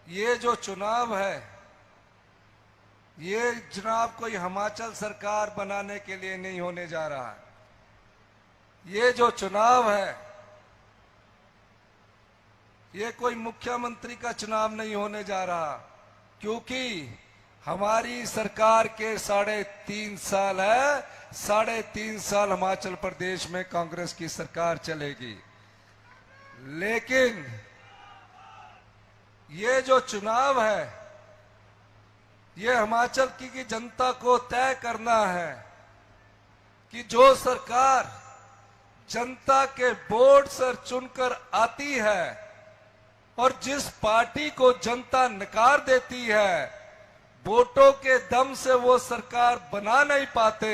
ये जो चुनाव है, ये चुनाव कोई हिमाचल सरकार बनाने के लिए नहीं होने जा रहा है। ये जो चुनाव है, ये कोई मुख्यमंत्री का चुनाव नहीं होने जा रहा, क्योंकि हमारी सरकार के 3.5 साल है। 3.5 साल हिमाचल प्रदेश में कांग्रेस की सरकार चलेगी। लेकिन ये जो चुनाव है, ये हिमाचल की जनता को तय करना है कि जो सरकार जनता के वोट से चुनकर आती है और जिस पार्टी को जनता नकार देती है, वोटों के दम से वो सरकार बना नहीं पाते,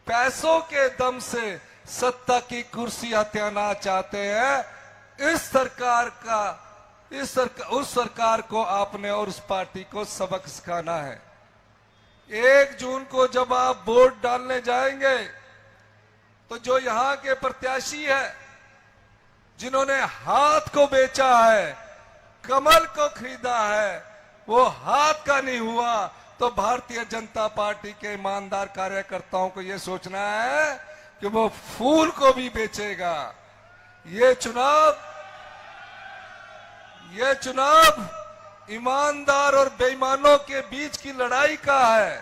पैसों के दम से सत्ता की कुर्सी हथियाना चाहते हैं। उस सरकार को आपने और उस पार्टी को सबक सिखाना है। 1 जून को जब आप वोट डालने जाएंगे तो जो यहाँ के प्रत्याशी है, जिन्होंने हाथ को बेचा है, कमल को खरीदा है, वो हाथ का नहीं हुआ, तो भारतीय जनता पार्टी के ईमानदार कार्यकर्ताओं को ये सोचना है कि वो फूल को भी बेचेगा। ये चुनाव ईमानदार और बेईमानों के बीच की लड़ाई का है।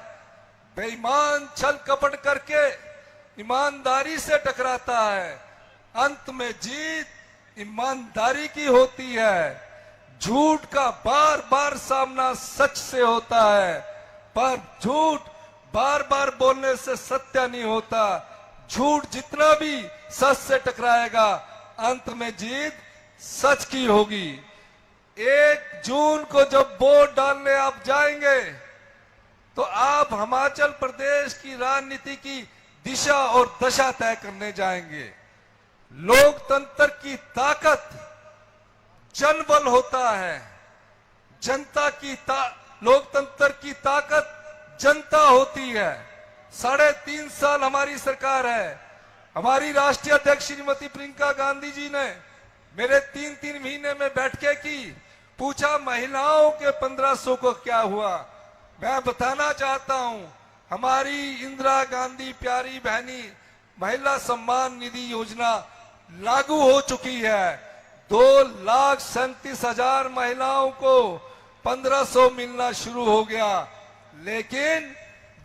बेईमान छल कपट करके ईमानदारी से टकराता है, अंत में जीत ईमानदारी की होती है। झूठ का बार बार सामना सच से होता है, पर झूठ बार बार बोलने से सत्य नहीं होता। झूठ जितना भी सच से टकराएगा, अंत में जीत सच की होगी। 1 जून को जब वोट डालने आप जाएंगे तो आप हिमाचल प्रदेश की राजनीति की दिशा और दशा तय करने जाएंगे। लोकतंत्र की ताकत जनबल होता है, लोकतंत्र की ताकत जनता होती है। 3.5 साल हमारी सरकार है। हमारी राष्ट्रीय अध्यक्ष श्रीमती प्रियंका गांधी जी ने मेरे 3 महीने में बैठकें की, पूछा महिलाओं के 1500 को क्या हुआ। मैं बताना चाहता हूं, हमारी इंदिरा गांधी प्यारी बहनी महिला सम्मान निधि योजना लागू हो चुकी है। 2,37,000 महिलाओं को 1500 मिलना शुरू हो गया। लेकिन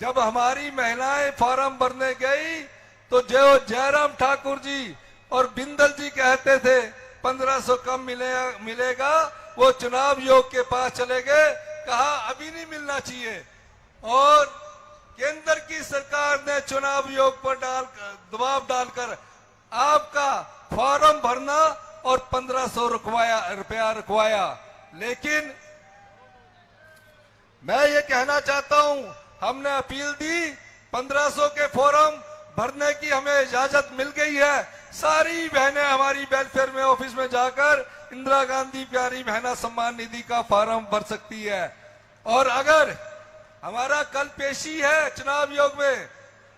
जब हमारी महिलाएं फॉर्म भरने गई तो जो जयराम ठाकुर जी और बिंदल जी कहते थे 1500 कम मिलेगा, वो चुनाव आयोग के पास चले गए, कहा अभी नहीं मिलना चाहिए। और केंद्र की सरकार ने चुनाव आयोग पर दबाव डालकर आपका फॉर्म भरना और 1500 रुपया रुकवाया। लेकिन मैं ये कहना चाहता हूं, हमने अपील दी, 1500 के फॉर्म भरने की हमें इजाजत मिल गई है। सारी बहनें हमारी वेलफेयर में ऑफिस में जाकर इंदिरा गांधी प्यारी बहना सम्मान निधि का फॉर्म भर सकती है। और अगर हमारा कल पेशी है चुनाव आयोग में,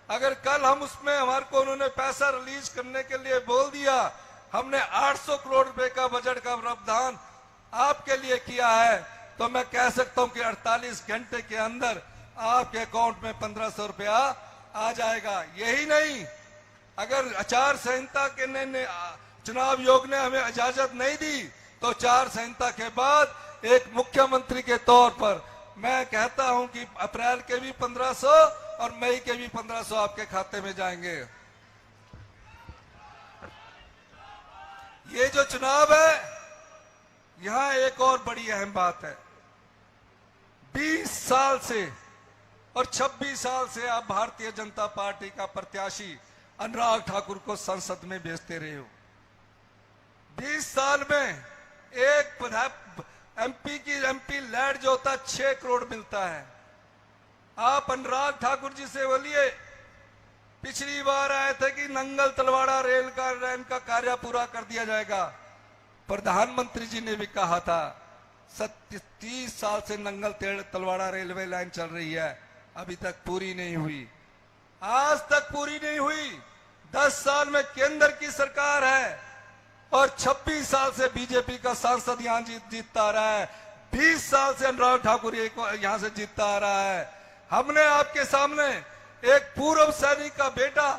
अगर कल हम उसमें हमारे को उन्होंने पैसा रिलीज करने के लिए बोल दिया, हमने 800 करोड़ रुपए का बजट का प्रावधान आपके लिए किया है, तो मैं कह सकता हूं कि 48 घंटे के अंदर आपके अकाउंट में 1500 रुपया आ जाएगा। यही नहीं, अगर आचार संहिता के चुनाव आयोग ने हमें इजाजत नहीं दी, तो आचार संहिता के बाद एक मुख्यमंत्री के तौर पर मैं कहता हूं कि अप्रैल के भी 1500 और मई के भी 1500 आपके खाते में जाएंगे। ये जो चुनाव है, यहां एक और बड़ी अहम बात है। 20 साल से और 26 साल से आप भारतीय जनता पार्टी का प्रत्याशी अनुराग ठाकुर को संसद में भेजते रहे हो। 20 साल में एक एमपी लैड जो होता 6 करोड़ मिलता है। आप अनुराग ठाकुर जी से बोलिए, पिछली बार आए थे कि नंगल तलवाड़ा रेल का कार्य पूरा कर दिया जाएगा। प्रधानमंत्री जी ने भी कहा था 30 साल से नंगल तलवाड़ा रेलवे लाइन चल रही है, अभी तक पूरी नहीं हुई, आज तक पूरी नहीं हुई। 10 साल में केंद्र की सरकार है और 26 साल से बीजेपी का सांसद यहां जीतता रहा है। 20 साल से अनुराग ठाकुर यहां से जीतता आ रहा है। हमने आपके सामने एक पूर्व सैनिक का बेटा,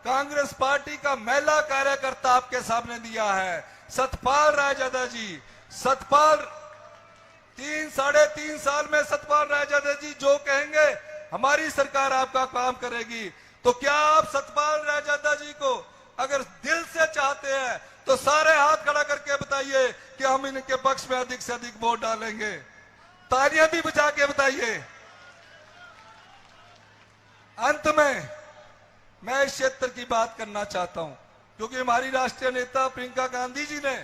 कांग्रेस पार्टी का महिला कार्यकर्ता आपके सामने दिया है, सतपाल रायजादा जी। सतपाल 3-3.5 साल में सतपाल रायजादा जी जो कहेंगे हमारी सरकार आपका काम करेगी। तो क्या आप सतपाल रायजादा जी को अगर दिल से चाहते हैं तो सारे हाथ खड़ा करके बताइए कि हम इनके पक्ष में अधिक से अधिक वोट डालेंगे। तालियां भी बजा के बताइए। अंत में मैं इस क्षेत्र की बात करना चाहता हूं, क्योंकि हमारी राष्ट्रीय नेता प्रियंका गांधी जी ने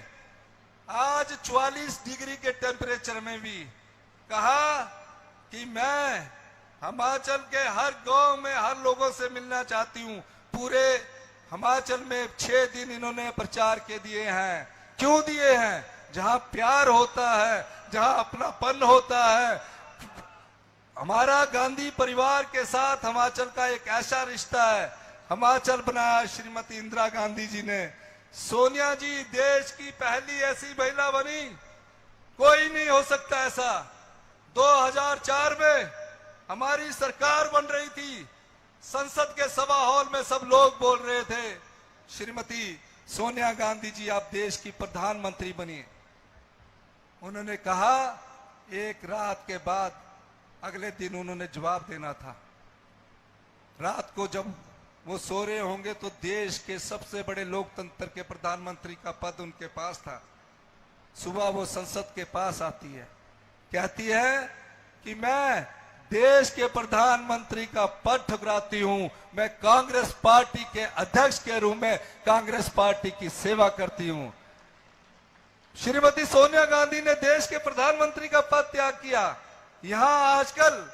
आज 44 डिग्री के टेम्परेचर में भी कहा कि मैं हिमाचल के हर गांव में हर लोगों से मिलना चाहती हूं। पूरे हिमाचल में 6 दिन इन्होंने प्रचार के दिए हैं। क्यों दिए हैं? जहां प्यार होता है, जहां अपनापन होता है। हमारा गांधी परिवार के साथ हिमाचल का एक ऐसा रिश्ता है। हिमाचल बनाया श्रीमती इंदिरा गांधी जी ने। सोनिया जी देश की पहली ऐसी महिला बनी, कोई नहीं हो सकता ऐसा। 2004 में हमारी सरकार बन रही थी, संसद के सभा हॉल में सब लोग बोल रहे थे श्रीमती सोनिया गांधी जी आप देश की प्रधानमंत्री बनिए। उन्होंने कहा एक रात के बाद अगले दिन उन्होंने जवाब देना था। रात को जब वो सो रहे होंगे तो देश के सबसे बड़े लोकतंत्र के प्रधानमंत्री का पद उनके पास था। सुबह वो संसद के पास आती है, कहती है कि मैं देश के प्रधानमंत्री का पद ठुकराती हूं, मैं कांग्रेस पार्टी के अध्यक्ष के रूप में कांग्रेस पार्टी की सेवा करती हूं। श्रीमती सोनिया गांधी ने देश के प्रधानमंत्री का पद त्याग किया। यहां आजकल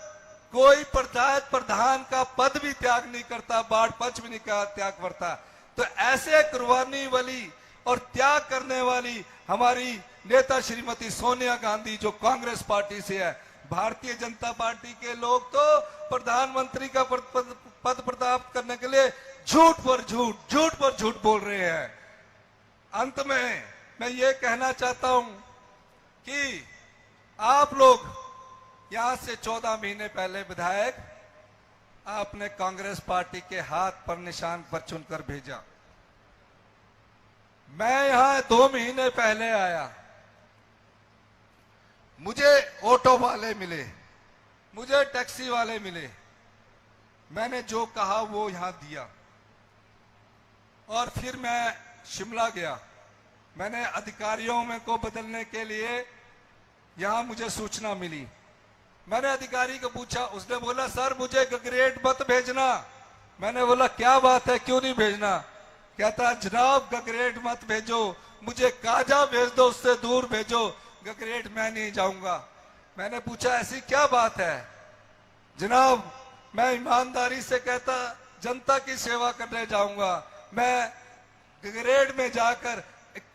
कोई पंचायत प्रधान का पद भी त्याग नहीं करता, वार्ड पंच भी नहीं त्याग करता। तो ऐसे कुर्बानी वाली और त्याग करने वाली हमारी नेता श्रीमती सोनिया गांधी जो कांग्रेस पार्टी से है। भारतीय जनता पार्टी के लोग तो प्रधानमंत्री का पद प्राप्त करने के लिए झूठ पर झूठ बोल रहे हैं। अंत में मैं ये कहना चाहता हूं कि आप लोग यहां से 14 महीने पहले विधायक आपने कांग्रेस पार्टी के हाथ पर निशान पर चुनकर भेजा। मैं यहां 2 महीने पहले आया, मुझे ऑटो वाले मिले, मुझे टैक्सी वाले मिले। मैंने जो कहा वो यहां दिया और फिर मैं शिमला गया। मैंने अधिकारियों में को बदलने के लिए यहां मुझे सूचना मिली। मैंने अधिकारी को पूछा, उसने बोला सर मुझे गगरेट मत भेजना। मैंने बोला क्या बात है, क्यों नहीं भेजना? कहता जनाब गगरेट मत भेजो, मुझे काजा भेज दो, उससे दूर भेजो, गगरेट मैं नहीं जाऊंगा। मैंने पूछा ऐसी क्या बात है? जनाब मैं ईमानदारी से कहता जनता की सेवा करने जाऊंगा, मैं गगरेट में जाकर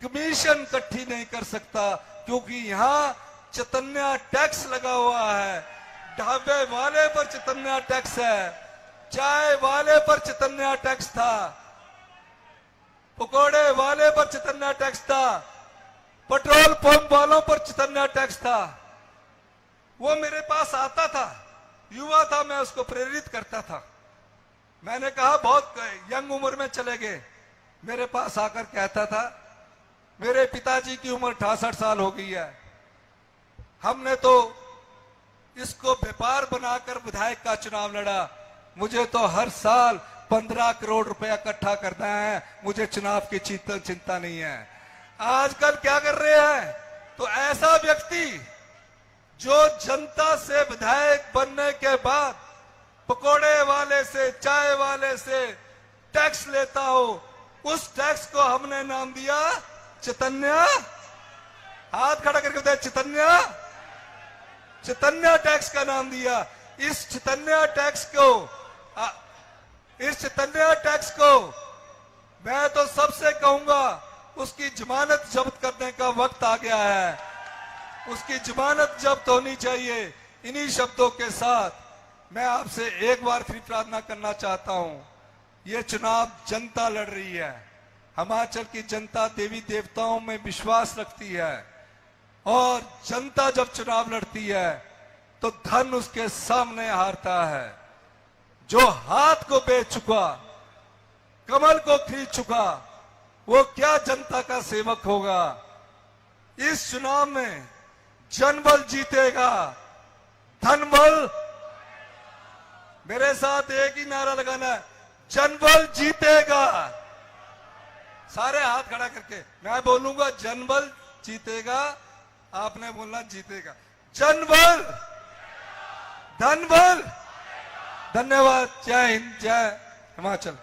कमीशन इकट्ठी नहीं कर सकता, क्योंकि यहाँ चतन्या टैक्स लगा हुआ है। ढाबे वाले पर चतन्या टैक्स है, चाय वाले पर चतन्या टैक्स था, पकोड़े वाले पर चतन्या टैक्स था, पेट्रोल पंप वालों पर चतन्या टैक्स था। वो मेरे पास आता था, युवा था, मैं उसको प्रेरित करता था। मैंने कहा बहुत यंग उम्र में चले गए। मेरे पास आकर कहता था मेरे पिताजी की उम्र 68 साल हो गई है, हमने तो इसको व्यापार बनाकर विधायक का चुनाव लड़ा, मुझे तो हर साल 15 करोड़ रुपया इकट्ठा करना है, मुझे चुनाव की चिंता नहीं है। आजकल क्या कर रहे हैं? तो ऐसा व्यक्ति जो जनता से विधायक बनने के बाद पकोड़े वाले से, चाय वाले से टैक्स लेता हो, उस टैक्स को हमने नाम दिया चतन्या। हाथ खड़ा करके बताया चतन्या, चतन्या टैक्स का नाम दिया। इस चतन्या टैक्स को मैं तो सबसे कहूंगा उसकी जमानत जब्त करने का वक्त आ गया है, उसकी जमानत जब्त होनी चाहिए। इन्हीं शब्दों के साथ मैं आपसे एक बार फिर प्रार्थना करना चाहता हूं। ये चुनाव जनता लड़ रही है, हिमाचल की जनता देवी देवताओं में विश्वास रखती है और जनता जब चुनाव लड़ती है तो धन उसके सामने हारता है। जो हाथ को बेच चुका, कमल को खरीद चुका, वो क्या जनता का सेवक होगा। इस चुनाव में जनबल जीतेगा, धनबल। मेरे साथ एक ही नारा लगाना है, जनबल जीतेगा। सारे हाथ खड़ा करके मैं बोलूंगा जनबल जीतेगा, आपने बोलना जीतेगा। जनबल, धनबल। धन्यवाद। जय हिंद, जय हिमाचल।